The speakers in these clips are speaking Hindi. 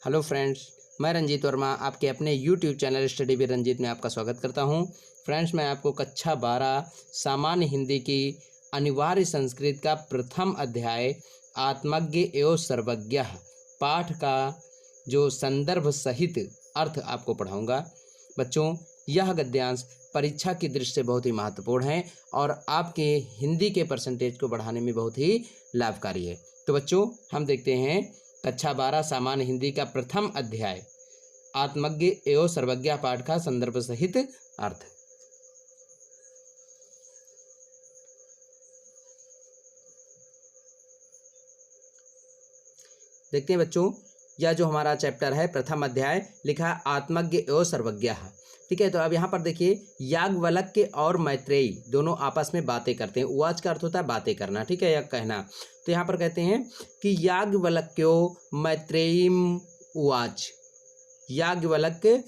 हेलो फ्रेंड्स, मैं रंजीत वर्मा आपके अपने YouTube channel study with Ranjeet में आपका स्वागत करता हूं। फ्रेंड्स, मैं आपको कक्षा 12 सामान्य हिंदी की अनिवार्य संस्कृत का प्रथम अध्याय आत्मज्ञ एवं सर्वज्ञ पाठ का जो संदर्भ सहित अर्थ आपको पढ़ाऊंगा। बच्चों, यह गद्यांश परीक्षा की दृष्टि से बहुत ही महत्वपूर्ण है और आपके हिंदी के परसेंटेज को बढ़ाने में बहुत ही लाभकारी है। तो बच्चों, हम देखते हैं कक्षा 12 सामान्य हिंदी का प्रथम अध्याय आत्मज्ञ एवं सर्वज्ञ पाठ का संदर्भ सहित अर्थ। देखते हैं बच्चों, यह जो हमारा चैप्टर है प्रथम अध्याय लिखा है आत्मज्ञ एवं सर्वज्ञ। ठीक है, तो अब यहाँ पर देखिए याज्ञवल्क्य और मैत्रेयी दोनों आपस में बातें करते हैं। उवाच का अर्थ होता है बातें करना, ठीक है, या कहना। तो यहाँ पर कहते हैं कि याज्ञवल्क्यो मैत्रेयीम उवाच। याज्ञवल्क्यो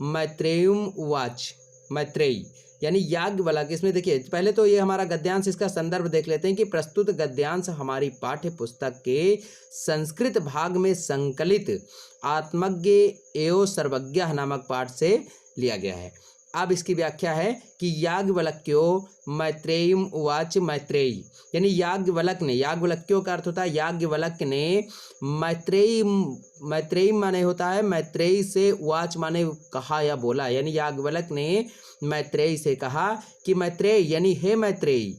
मैत्रेयीम उवाच। मैत्रेयी यानी याज्ञवल्क्य। इसमें देखिए पहले तो ये हमारा गद्यांश, इसका संदर्भ देख लेते हैं कि प्रस्तुत गद्यांश हमारी पाठ्य पुस्तक के संस्कृत भाग में संकलित आत्मज्ञ एवं सर्वज्ञ नामक पाठ से लिया गया है। अब इसकी व्याख्या है कि याज्ञवल्क्यो मैत्रेयीम उवाच। मैत्रेयी यानी याज्ञवल्क्यो का अर्थ होता है याज्ञवल्क्य ने मैत्रेयी माने होता है मैत्रेयी से, उवाच माने कहा या बोला, यानी याज्ञवल्क्य ने मैत्रेयी से कहा कि मैत्रेयी यानी हे मैत्रेयी,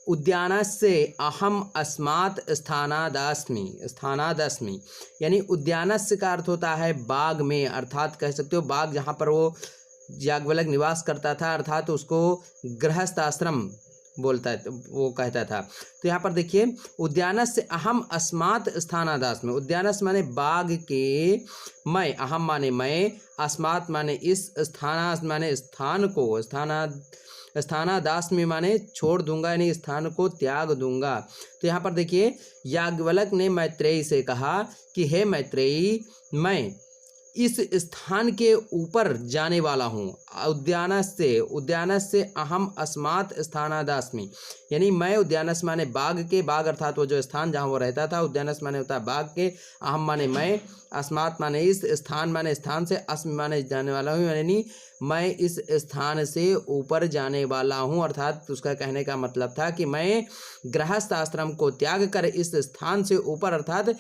उद्यानस्य अहम अस्मात् स्थानादस्मि। यानी उद्यानस्य का अर्थ होता है बाग में, अर्थात कह सकते हो बाग जहाँ पर वो याज्ञवल्क्य निवास करता था, अर्थात उसको गृहस्थ आश्रम बोलता है, वो कहता था। तो यहाँ पर देखिए उद्यानस्य अहम अस्मात् स्थानादस्मि। उद्यानस्य माने बाग के, मैं, अहम माने मैं, अस्मात् माने इस, स्थाना माने स्थान को, स्थानादास्मि माने छोड़ दूंगा, यानी स्थान को त्याग दूंगा। तो यहाँ पर देखिए याज्ञवल्क्य ने मैत्रेयी से कहा कि हे मैत्रेयी, मैं इस स्थान के ऊपर जाने वाला हूँ। उद्यानस्य अहम अस्मात् स्थानादस्मि, यानी मैं उद्यानस्य माने बाग के, बाग अर्थात वो जो स्थान जहाँ वो रहता था, उद्यानस्य माने होता है बाग के, अहम माने मैं, अस्मात् माने इस, स्थान माने स्थान से, अस्मि माने जाने वाला हूँ, यानी मैं इस स्थान से ऊपर जाने वाला हूँ। अर्थात उसका कहने का मतलब था कि मैं गृहस्थ आश्रम को त्याग कर इस स्थान से ऊपर, अर्थात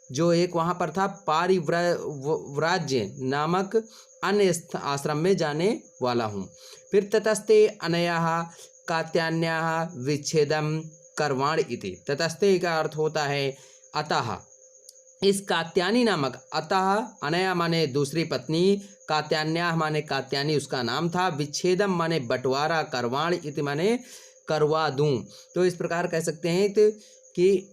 जो एक वहाँ पर था पारिव्राज्य नामक अन्य आश्रम में जाने वाला हूँ। फिर ततस्ते अनयाः कात्यान्याः विच्छेदम कर्वाण इति। ततस्ते का अर्थ होता है अतः, इस कात्यायनी नामक, अतः अनया माने दूसरी पत्नी, कात्यान्याः माने कात्यायनी उसका नाम था, विच्छेदम माने बंटवारा, कर्वाण इति माने करवा दूं। तो इस प्रकार कह सकते हैं कि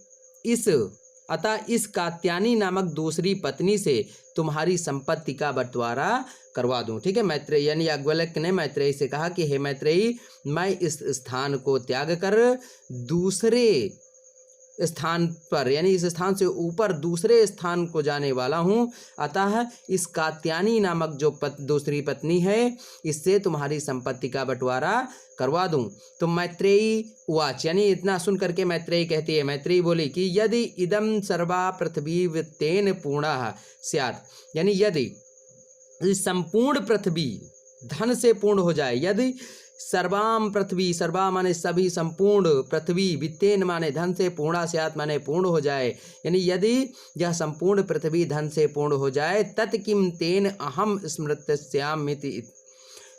अतः इस कात्यायनी नामक दूसरी पत्नी से तुम्हारी संपत्ति का बंटवारा करवा दूं। ठीक है, मैत्रेयी यानी याज्ञवल्क्य ने मैत्रेयी से कहा कि हे मैत्रेयी, मैं इस स्थान को त्याग कर दूसरे स्थान पर, यानी इस स्थान से ऊपर दूसरे स्थान को जाने वाला हूँ। अतः इस कात्यायनी नामक जो दूसरी पत्नी है, इससे तुम्हारी संपत्ति का बंटवारा करवा दूं। तो मैत्रेयी उवाच, यानी इतना सुन करके मैत्रेयी कहती है, मैत्रेयी बोली कि यदि इदम सर्वा पृथ्वी वित्तेन पूर्णः स्यात्, यानी यदि संपूर्ण पृथ्वी धन से पूर्ण हो जाए, यदि सर्वाम पृथ्वी, सर्वा माने सभी, संपूर्ण पृथ्वी, वित्तेन माने धन से, पूर्णा स्यात् माने पूर्ण हो जाए, यानी यदि यह संपूर्ण पृथ्वी धन से पूर्ण हो जाए, तत् किम तेन अहम स्मृतस्यामिति।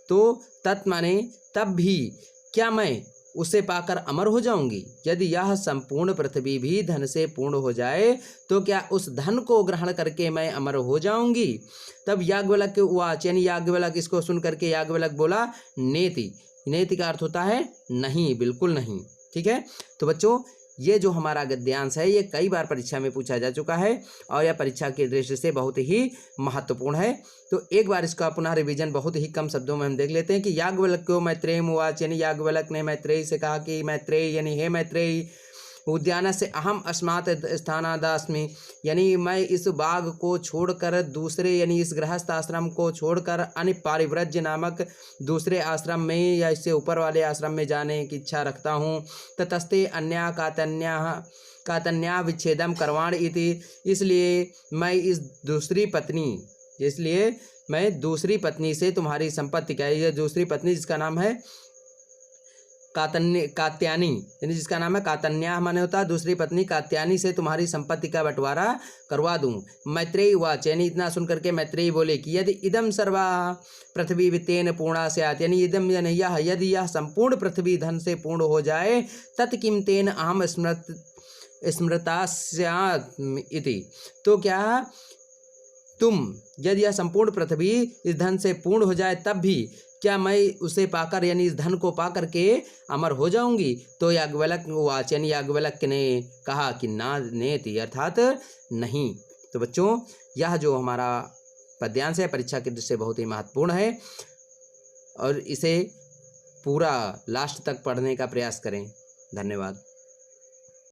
तो तत् माने तब भी, क्या मैं उसे पाकर अमर हो जाऊंगी? यदि यह संपूर्ण पृथ्वी भी धन से पूर्ण हो जाए तो क्या उस धन को ग्रहण करके मैं अमर हो जाऊंगी? तब याज्ञवल्क्य उवाच, यानी याज्ञवल्क्य, इसको सुन करके याज्ञवल्क्य बोला नेति। नेति का अर्थ होता है नहीं, बिल्कुल नहीं। ठीक है, तो बच्चों ये जो हमारा गद्यांश है ये कई बार परीक्षा में पूछा जा चुका है और यह परीक्षा की दृष्टि से बहुत ही महत्वपूर्ण है। तो एक बार इसका पुनः रिवीजन बहुत ही कम शब्दों में हम देख लेते हैं कि याज्ञवल्क्यो मैत्रेयीम उवाच, यानी याज्ञवल्क्य ने मैत्रेयी से कहा कि मैत्रेयी यानी हे मैत्रेयी, उद्यानस्य अहम अस्मात् स्थानादस्मि, यानी मैं इस बाग को छोड़कर दूसरे, यानी इस गृहस्थ आश्रम को छोड़कर अन्य पारिव्राज्य नामक दूसरे आश्रम में या इससे ऊपर वाले आश्रम में जाने की इच्छा रखता हूँ। ततस्ते अन्या कातन्या विच्छेदम करवाण इति, इसलिए मैं दूसरी पत्नी से तुम्हारी संपत्ति का, ये दूसरी पत्नी जिसका नाम है कात्यायनी, यानी जिसका नाम है कातन्या माने होता है दूसरी पत्नी कात्यायनी से तुम्हारी संपत्ति का बंटवारा करवा दूं। मैत्रेयी वाच, यानी इतना सुनकर के मैत्रेयी बोले कि यदि इदम सर्वा पृथ्वी वित्तेन पूर्णा स्यात्, यानी इदम यानी यह, यदि यह संपूर्ण पृथ्वी धन से पूर्ण हो जाए, तत्किं तेन अहम स्मृता स्यात् इति, तो क्या तुम, यदि यह संपूर्ण पृथ्वी इस धन से पूर्ण हो जाए तब भी क्या मैं उसे पाकर, यानी इस धन को पाकर के अमर हो जाऊंगी। तो याज्ञवल्क वाच, यानी याज्ञवल्क्य ने कहा कि ना नेति, अर्थात नहीं। तो बच्चों, यह जो हमारा पद्यांश है परीक्षा की दृष्टि से बहुत ही महत्वपूर्ण है और इसे पूरा लास्ट तक पढ़ने का प्रयास करें। धन्यवाद।